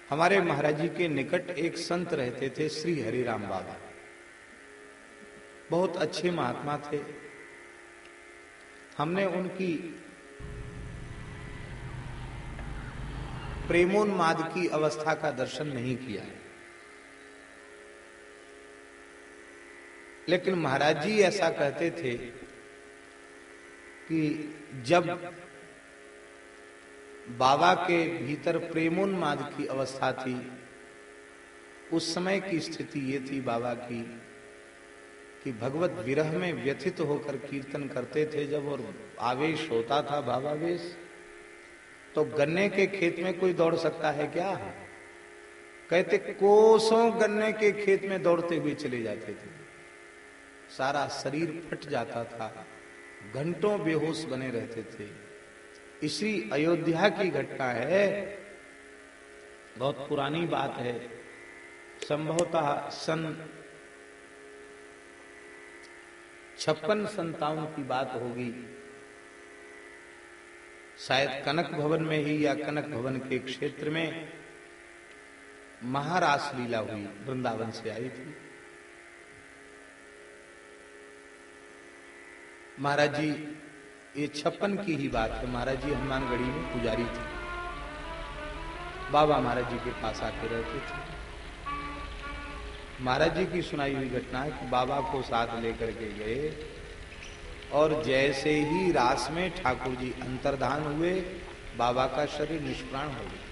हमारे महाराज जी के निकट एक संत रहते थे, श्री हरिराम बाबा। बहुत अच्छे महात्मा थे। हमने उनकी प्रेमोन्माद की अवस्था का दर्शन नहीं किया है, लेकिन महाराज जी ऐसा कहते थे कि जब बाबा के भीतर प्रेमोन्माद की अवस्था थी, उस समय की स्थिति ये थी बाबा की कि भगवत विरह में व्यथित होकर कीर्तन करते थे जब, और आवेश होता था, भावावेश, तो गन्ने के खेत में कोई दौड़ सकता है क्या? कहते कोसों गन्ने के खेत में दौड़ते हुए चले जाते थे, सारा शरीर फट जाता था, घंटों बेहोश बने रहते थे। इसी अयोध्या की घटना है, बहुत पुरानी बात है, संभवतः सन 56-57 की बात होगी। शायद कनक भवन में ही या कनक भवन के क्षेत्र में महारास लीला हुई, वृंदावन से आई थी। महाराज जी, ये 56 की ही बात है, महाराज जी हनुमानगढ़ी में पुजारी थे। बाबा महाराज जी के पास आके रहते थे। महाराज जी की सुनाई हुई घटना है कि बाबा को साथ लेकर के गए, और जैसे ही रास में ठाकुर जी अंतर्धान हुए, बाबा का शरीर निष्प्राण हो गया।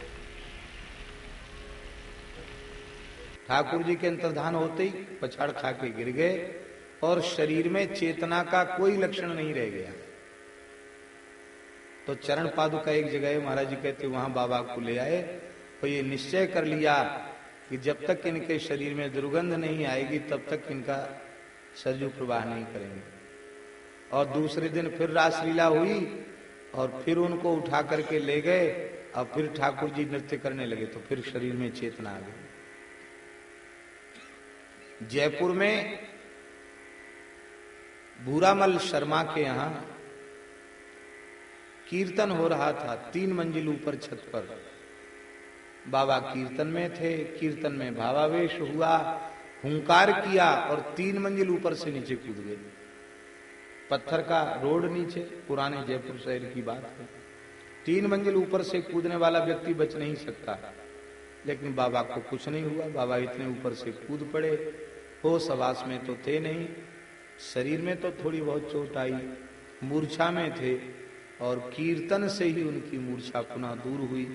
ठाकुर जी के अंतर्धान होते ही पछाड़ खा के गिर गए, और शरीर में चेतना का कोई लक्षण नहीं रह गया। तो चरण पादुका एक जगह महाराज जी कहते वहां बाबा को ले आए, तो ये निश्चय कर लिया कि जब तक इनके शरीर में दुर्गंध नहीं आएगी तब तक इनका सरजू प्रवाह नहीं करेंगे। और दूसरे दिन फिर रासलीला हुई, और फिर उनको उठा करके ले गए, और फिर ठाकुर जी नृत्य करने लगे, तो फिर शरीर में चेतना आ गई। जयपुर में भूरामल शर्मा के यहां कीर्तन हो रहा था, 3 मंजिल ऊपर छत पर। बाबा कीर्तन में थे, कीर्तन में भावावेश हुआ, हुंकार किया, और 3 मंजिल ऊपर से नीचे कूद गए। पत्थर का रोड नीचे, पुराने जयपुर शहर की बात है। 3 मंजिल ऊपर से कूदने वाला व्यक्ति बच नहीं सकता, लेकिन बाबा को कुछ नहीं हुआ। बाबा इतने ऊपर से कूद पड़े, होश हवास में तो थे नहीं, शरीर में तो थोड़ी बहुत चोट आई, मूर्छा में थे, और कीर्तन से ही उनकी मूर्छा पुनः दूर हुई।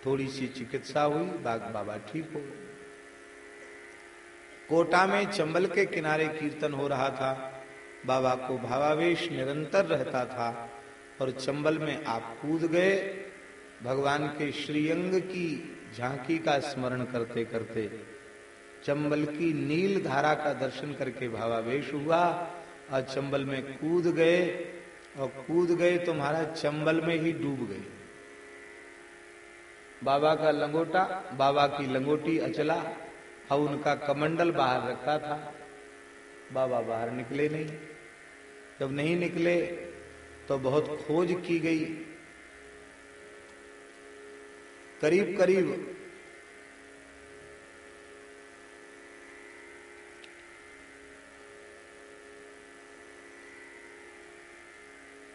थोड़ी सी चिकित्सा हुई, बाबा ठीक हो गए। कोटा में चंबल के किनारे कीर्तन हो रहा था, बाबा को भावावेश निरंतर रहता था, और चंबल में आप कूद गए। भगवान के श्रीअंग की झांकी का स्मरण करते करते चंबल की नील धारा का दर्शन करके भावावेश हुआ, और चंबल में कूद गए, और कूद गए तो महाराज चंबल में ही डूब गए। बाबा का लंगोटा, बाबा की लंगोटी अचला, और उनका कमंडल बाहर रखा था। बाबा बाहर निकले नहीं। जब नहीं निकले तो बहुत खोज की गई। करीब करीब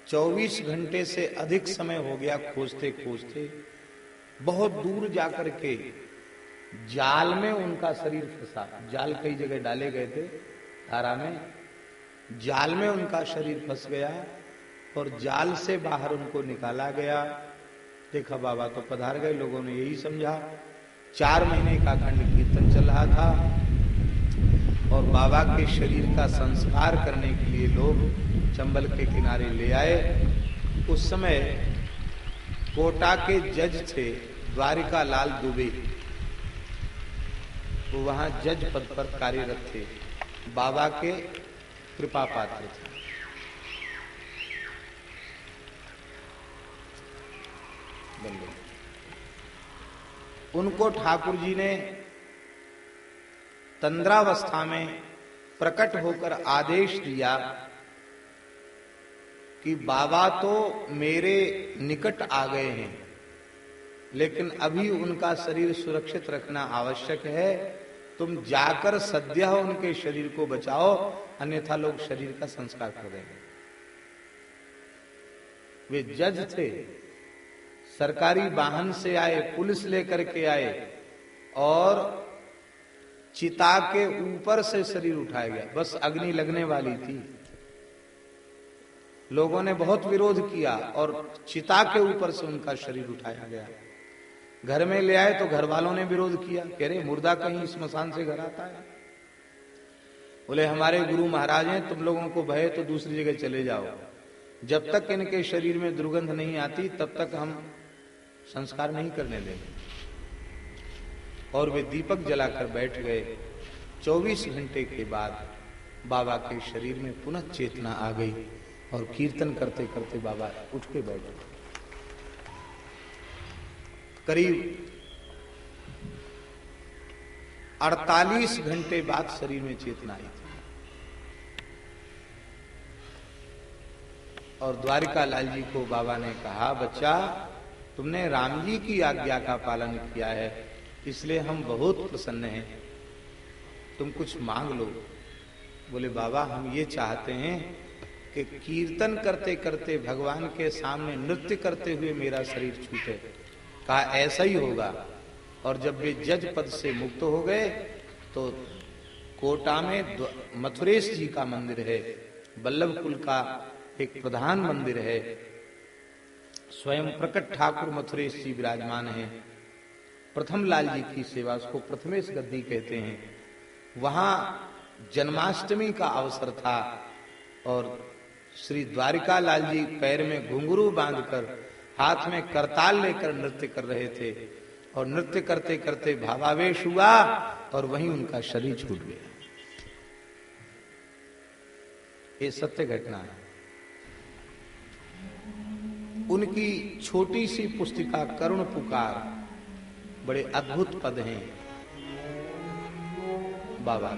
24 घंटे से अधिक समय हो गया खोजते खोजते। बहुत दूर जाकर के जाल में उनका शरीर फंसा। जाल कई जगह डाले गए थे धारा में, जाल में उनका शरीर फंस गया, और जाल से बाहर उनको निकाला गया। देखा बाबा तो पधार गए, लोगों ने यही समझा। 4 महीने का अखंड कीर्तन चल रहा था, और बाबा के शरीर का संस्कार करने के लिए लोग चंबल के किनारे ले आए। उस समय कोटा के जज थे द्वारिका लाल दुबे, वो वहां जज पद पर कार्यरत थे, बाबा के कृपा पात्र थे। उनको ठाकुर जी ने तंद्रावस्था में प्रकट होकर आदेश दिया कि बाबा तो मेरे निकट आ गए हैं, लेकिन अभी उनका शरीर सुरक्षित रखना आवश्यक है। तुम जाकर सद्यः उनके शरीर को बचाओ, अन्यथा लोग शरीर का संस्कार कर देंगे। वे जज थे, सरकारी वाहन से आए, पुलिस लेकर के आए और चिता के ऊपर से शरीर उठाया गया। बस अग्नि लगने वाली थी, लोगों ने बहुत विरोध किया और चिता के ऊपर से उनका शरीर उठाया गया। घर में ले आए तो घर वालों ने विरोध किया, कह रहे मुर्दा कहीं स्मशान से घर आता है। बोले हमारे गुरु महाराज हैं, तुम लोगों को भय तो दूसरी जगह चले जाओ, जब तक इनके शरीर में दुर्गंध नहीं आती तब तक हम संस्कार नहीं करने देंगे। और वे दीपक जलाकर बैठ गए। 24 घंटे के बाद बाबा के शरीर में पुनः चेतना आ गई और कीर्तन करते करते बाबा उठ के बैठे। करीब 48 घंटे बाद शरीर में चेतना आई थी और द्वारिका लाल जी को बाबा ने कहा, बच्चा तुमने राम जी की आज्ञा का पालन किया है, इसलिए हम बहुत प्रसन्न हैं, तुम कुछ मांग लो। बोले बाबा हम ये चाहते हैं कि कीर्तन करते करते भगवान के सामने नृत्य करते हुए मेरा शरीर छूटे। कहा ऐसा ही होगा। और जब वे जज पद से मुक्त हो गए तो कोटा में मथुरेश जी का मंदिर है, वल्लभ कुल का एक प्रधान मंदिर है, स्वयं प्रकट ठाकुर मथुरेश जी विराजमान हैं। प्रथम लाल जी की सेवा, उसको प्रथमेश गद्दी कहते हैं। वहां जन्माष्टमी का अवसर था और श्री द्वारिका लाल जी पैर में घुंघरू बांधकर हाथ में करताल लेकर नृत्य कर रहे थे और नृत्य करते करते भावावेश हुआ और वहीं उनका शरीर छूट गया। ये सत्य घटना है। उनकी छोटी सी पुस्तिका करुण पुकार, बड़े अद्भुत पद हैं बाबा।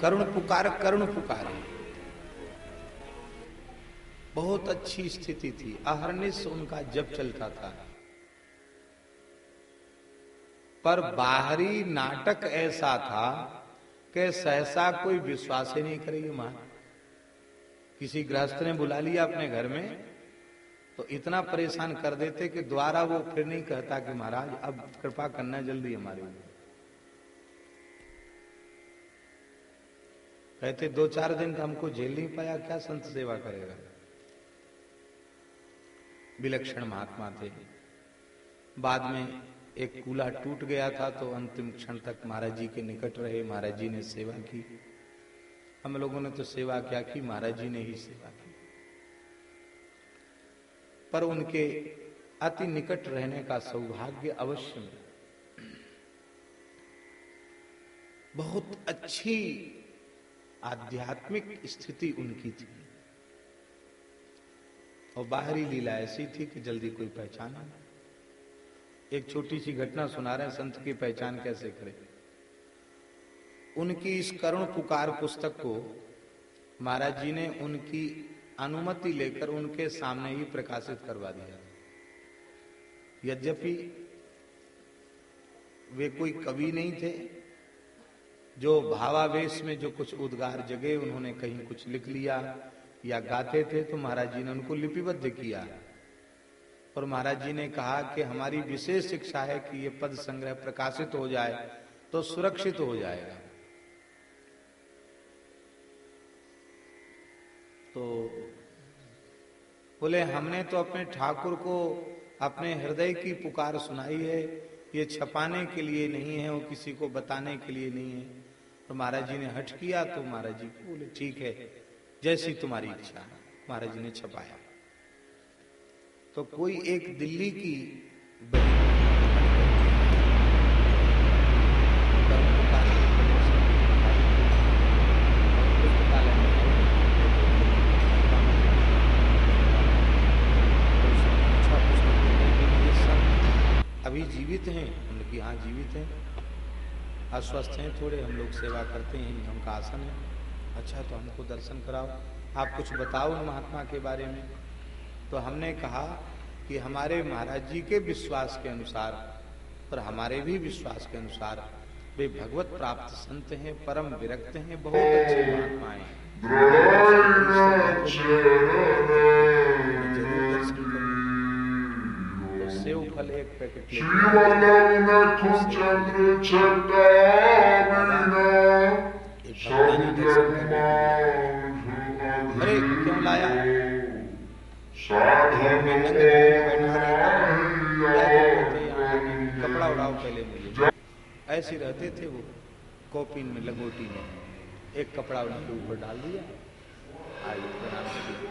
करुण पुकार, करुण पुकार बहुत अच्छी स्थिति थी। अहर्निश उनका जप चलता था, पर बाहरी नाटक ऐसा था कि सहसा कोई विश्वास ही नहीं करेगी। मां किसी गृहस्थ ने बुला लिया अपने घर में तो इतना परेशान कर देते कि द्वारा वो फिर नहीं कहता कि महाराज अब कृपा करना जल्दी हमारे ऊपर। कहते 2-4 दिन तो हमको झेल नहीं पाया, क्या संत सेवा करेगा। विलक्षण महात्मा थे। बाद में एक कूल्हा टूट गया था तो अंतिम क्षण तक महाराज जी के निकट रहे। महाराज जी ने सेवा की। हम लोगों ने तो सेवा क्या की, महाराज जी ने ही सेवा की। पर उनके अति निकट रहने का सौभाग्य अवश्य मिला। बहुत अच्छी आध्यात्मिक स्थिति उनकी थी और बाहरी लीला ऐसी थी कि जल्दी कोई पहचाना नहीं। एक छोटी सी घटना सुना रहे हैं, संत की पहचान कैसे करें। उनकी इस करुण पुकार पुस्तक को महाराज जी ने उनकी अनुमति लेकर उनके सामने ही प्रकाशित करवा दिया। यद्यपि वे कोई कवि नहीं थे, जो भावावेश में जो कुछ उद्गार जगे उन्होंने कहीं कुछ लिख लिया या गाते थे तो महाराज जी ने उनको लिपिबद्ध किया। और महाराज जी ने कहा कि हमारी विशेष इच्छा है कि ये पद संग्रह प्रकाशित हो जाए तो सुरक्षित हो जाएगा। तो बोले हमने तो अपने ठाकुर को अपने हृदय की पुकार सुनाई है, ये छपाने के लिए नहीं है, वो किसी को बताने के लिए नहीं है। तो महाराज जी ने हठ किया तो महाराज जी बोले ठीक है, जैसी तुम्हारी इच्छा है। महाराज जी ने छपाया। तो कोई एक दिल्ली की बहन जीवित हैं? हमने कहा हाँ जीवित हैं, अस्वस्थ हैं थोड़े, हम लोग सेवा करते हैं, हमका आसन है। अच्छा तो हमको दर्शन कराओ, आप कुछ बताओ उन महात्मा के बारे में। तो हमने कहा कि हमारे महाराज जी के विश्वास के अनुसार और हमारे भी विश्वास के अनुसार वे भगवत प्राप्त संत हैं, परम विरक्त हैं, बहुत अच्छे महात्मा हैं, जरूर दर्शन करें। तो सेव फल एक पैकेट अरे क्यों लाया? मैं नंगे बैठा रहता हूँ, कपड़ा उड़ाओ पहले मुझे। ऐसे रहते थे वो, कॉपिन में लंगोटी में एक कपड़ा उनके ऊपर डाल दिया, आई प्रणाम किया।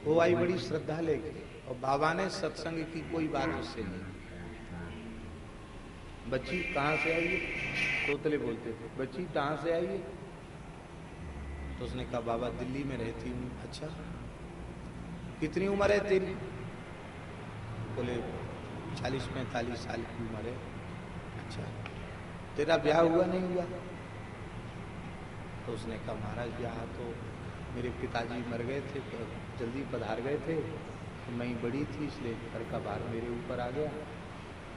वो आई बड़ी श्रद्धा लेके, और बाबा ने सत्संग की कोई बात उससे नहीं। बच्ची कहाँ से आई है? तोतले बोलते थे, बच्ची कहाँ से आई है? तो उसने कहा बाबा दिल्ली में रहती हूँ। अच्छा कितनी उम्र है तेरी? बोले 40-45 साल की उम्र है। अच्छा तेरा ब्याह हुआ नहीं हुआ? तो उसने कहा महाराज ब्याह तो मेरे पिताजी मर गए थे, तो जल्दी पधार गए थे, तो मैं बड़ी थी इसलिए घर का भार मेरे ऊपर आ गया,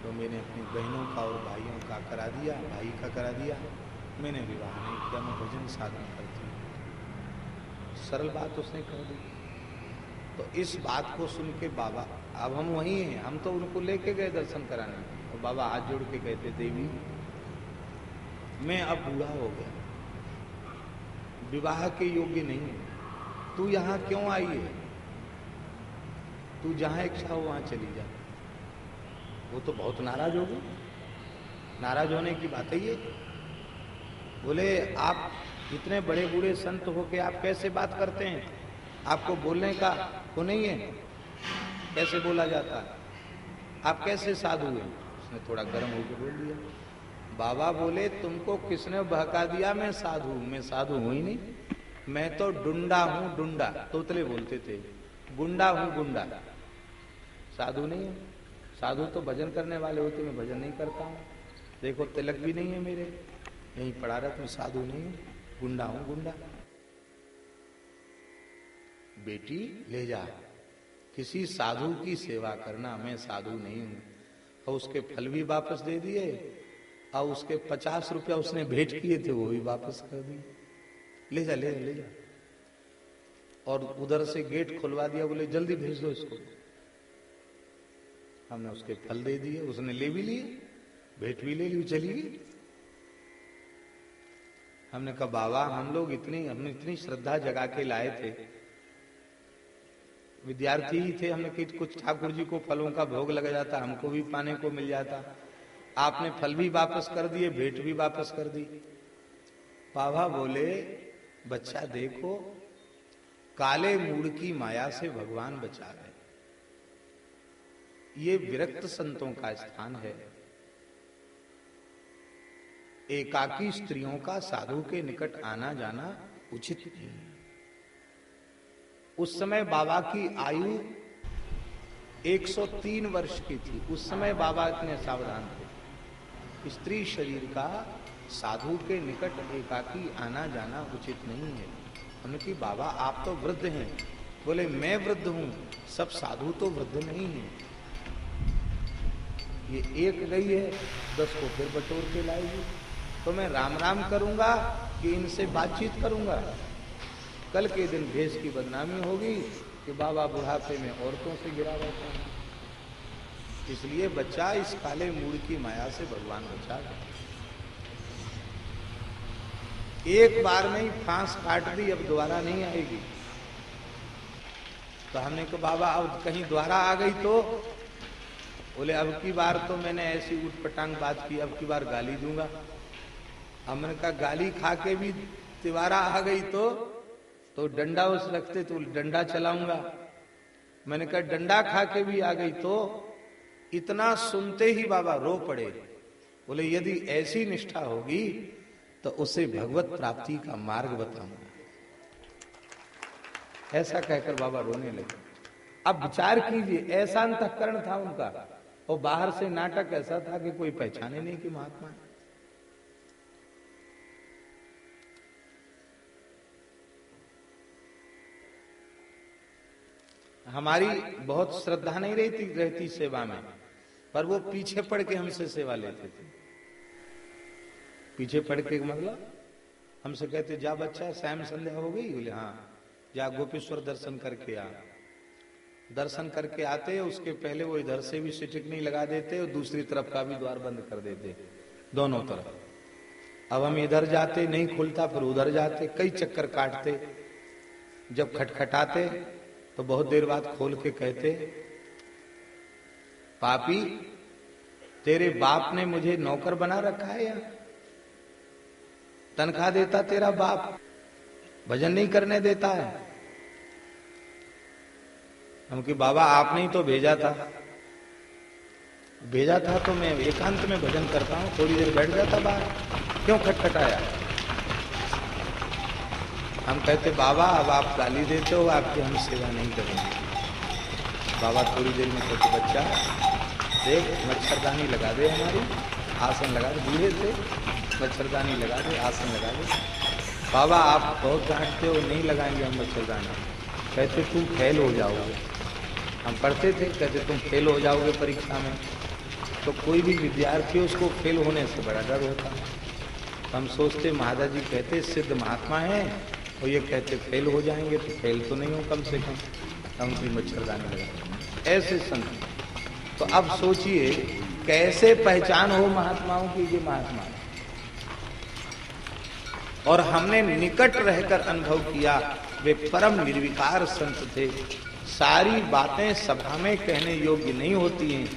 तो मैंने अपनी बहनों का और भाइयों का करा दिया, भाई का करा दिया, मैंने विवाह नहीं किया, मैं भजन साधन करती हूँ। सरल बात उसने कह दी। तो इस बात को सुन के बाबा, अब हम वहीं हैं, हम तो उनको लेके गए दर्शन कराने, और बाबा हाथ जोड़ के कहते देवी मैं अब बूढ़ा हो गया, विवाह के योग्य नहीं है, तू यहाँ क्यों आई है? तू जहां इच्छा हो वहां चली जा। वो तो बहुत नाराज हो गए, नाराज होने की बात है ये। बोले आप इतने बड़े बूढ़े संत हो के आप कैसे बात करते हैं? आपको बोलने का वो नहीं है, कैसे बोला जाता है? आप कैसे साधु हैं? उसने थोड़ा गर्म होकर बोल दिया। बाबा बोले तुमको किसने बहका दिया मैं साधु हूं? मैं साधु हूं ही नहीं, मैं तो डुंडा हूं, डुंडा। तोतले बोलते थे, गुंडा हूं, गुंडा, साधु नहीं है। साधु तो भजन करने वाले होते, मैं भजन नहीं करता हूं, देखो तिलक भी नहीं है मेरे, यहीं पड़ा रहता, मैं साधु नहीं हूं, गुंडा हूं, गुंडा। बेटी ले जा, किसी साधु की सेवा करना, मैं साधु नहीं हूं। और उसके फल भी वापस दे दिए, और उसके 50 रुपया उसने भेंट किए थे वो भी वापस कर दिए। ले जा ले जा ले जा। और उधर से गेट खुलवा दिया, बोले जल्दी भेज दो इसको। हमने उसके फल दे दिए, उसने ले भी लिए, भेंट भी ले ली, चली गई। हमने कहा बाबा हमने इतनी श्रद्धा जगा के लाए थे, विद्यार्थी ही थे, हमने कि कुछ ठाकुर जी को फलों का भोग लग जाता, हमको भी पाने को मिल जाता। आपने फल भी वापस कर दिए, भेंट भी वापस कर दी। बाबा बोले बच्चा देखो, काले मूढ़ की माया से भगवान बचा रहे। ये विरक्त संतों का स्थान है। एकाकी स्त्रियों का साधु के निकट आना जाना उचित नहीं है। उस समय बाबा की आयु 103 वर्ष की थी। उस समय बाबा इतने सावधान थे, स्त्री शरीर का साधु के निकट एकाकी आना जाना उचित नहीं है। हमने कहा बाबा आप तो वृद्ध हैं। बोले मैं वृद्ध हूं, सब साधु तो वृद्ध नहीं है। ये एक गई है, 10 को फिर बटोर के लाएगी। तो मैं राम राम करूंगा कि इनसे बातचीत करूंगा? कल के दिन भेष की बदनामी होगी कि बाबा बुढ़ापे में औरतों से गिरा रहता है। इसलिए बच्चा इस काले मूढ़ की माया से भगवान बचा गया। एक बार में ही फांस काट दी, अब दोबारा नहीं आएगी। तो हमने कहा बाबा अब कहीं दोबारा आ गई तो? बोले अब की बार तो मैंने ऐसी उठपटांग बात की, अब की बार गाली दूंगा। हमने कहा गाली खा के भी दोबारा आ गई तो डंडा उस रखते तो डंडा चलाऊंगा। मैंने कहा डंडा खा के भी आ गई तो? इतना सुनते ही बाबा रो पड़े। बोले यदि ऐसी निष्ठा होगी तो उसे भगवत प्राप्ति का मार्ग बताऊंगा। ऐसा कहकर बाबा रोने लगे। अब विचार कीजिए, ऐसा अंतःकरण था उनका और बाहर से नाटक ऐसा था कि कोई पहचाने नहीं कि महात्मा है। हमारी बहुत श्रद्धा नहीं रहती सेवा में, पर वो पीछे पड़ के हमसे सेवा लेते थे। पीछे पड़ के मतलब हमसे कहते, जा बच्चा शाम संध्या हो गई? बोले हाँ। जा गोपेश्वर दर्शन करके आ। दर्शन करके आते, उसके पहले वो इधर से भी सिटिक नहीं लगा देते और दूसरी तरफ का भी द्वार बंद कर देते, दोनों तरफ। अब हम इधर जाते, नहीं खुलता, फिर उधर जाते, कई चक्कर काटते। जब खटखटाते तो बहुत देर बाद खोल के कहते, पापी तेरे बाप ने मुझे नौकर बना रखा है या तनख्वाह देता तेरा बाप, भजन नहीं करने देता है? हम कि बाबा आपने ही तो भेजा था। भेजा था तो मैं एकांत में भजन करता हूं, थोड़ी देर बैठ जाता बाहर, क्यों खटखटाया? हम कहते बाबा अब आप गाली देते हो, आपकी हम सेवा नहीं करेंगे। बाबा थोड़ी देर में कहते, बच्चा देख मच्छरदानी लगा दे, हमारी आसन लगा दे, बूढ़े थे, मच्छरदानी लगा दे, आसन लगा दे। बाबा आप बहुत डांटते हो, नहीं लगाएंगे हम मच्छरदानी। कहते तुम फेल हो जाओगे। हम पढ़ते थे, कहते तुम फेल हो जाओगे परीक्षा में। तो कोई भी विद्यार्थी उसको फेल होने से बड़ा डर होता है। हम सोचते महादास जी कहते सिद्ध महात्मा हैं और ये कहते फेल हो जाएंगे, तो फेल तो नहीं हो कम से कम, हम भी मच्छरदानी लगा। ऐसे संत। तो अब सोचिए कैसे पहचान हो महात्माओं की, ये महात्मा। और हमने निकट रहकर अनुभव किया, वे परम निर्विकार संत थे। सारी बातें सभा में कहने योग्य नहीं होती हैं,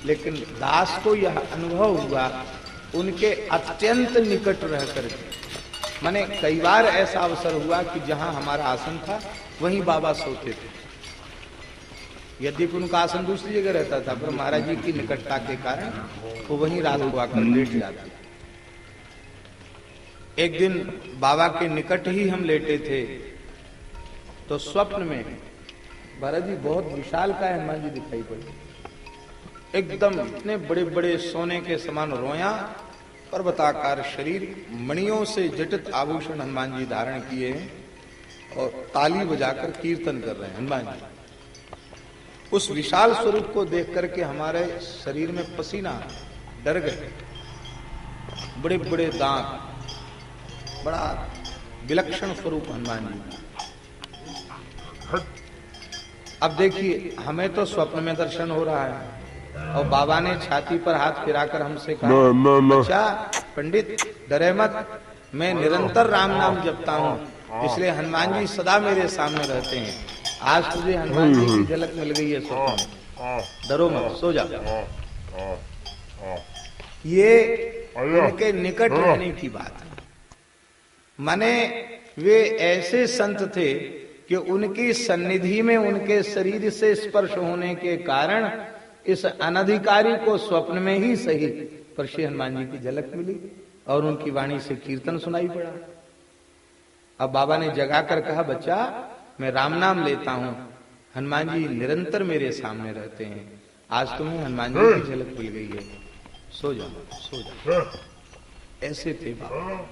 लेकिन दास को यह अनुभव हुआ उनके अत्यंत निकट रहकर। माने कई बार ऐसा अवसर हुआ कि जहां हमारा आसन था वहीं बाबा सोते थे। यद्यपि उनका आसन दूसरी जगह रहता था, पर महाराज जी की निकटता के कारण वो वहीं रात को आकर लेट जाते। एक दिन बाबा के निकट ही हम लेटे थे, तो स्वप्न में महाराज जी बहुत विशाल का हनुमान जी दिखाई पड़े। एकदम इतने बड़े बड़े सोने के समान रोया, पर्वताकार शरीर, मणियों से जटित आभूषण हनुमान जी धारण किए हैं और ताली बजाकर कीर्तन कर रहे हैं हनुमान जी। उस विशाल स्वरूप को देख करके हमारे शरीर में पसीना डर गए। बड़े बड़े दांत, बड़ा विलक्षण स्वरूप हनुमान जी। अब देखिए हमें तो स्वप्न में दर्शन हो रहा है और बाबा ने छाती पर हाथ फिराकर हमसे कहा, अच्छा पंडित डरे मत, मैं निरंतर राम नाम जपता हूँ, इसलिए हनुमान जी सदा मेरे सामने रहते हैं। आज तुझे हनुमान जी की झलक मिल गई है स्वप्न में, डरो मत, सो जा। ये उनके निकट रहने की बात है। माने वे ऐसे संत थे कि उनकी सन्निधि में उनके शरीर से स्पर्श होने के कारण इस अनधिकारी को स्वप्न में ही सही पर श्री हनुमान जी की झलक मिली और उनकी वाणी से कीर्तन सुनाई पड़ा। अब बाबा ने जगा कर कहा, बच्चा मैं राम नाम लेता हूं, हनुमान जी निरंतर मेरे सामने रहते हैं, आज तुम्हें हनुमान जी की झलक मिल गई है, सो जाओ सो जाओ। ऐसे थे बाबा।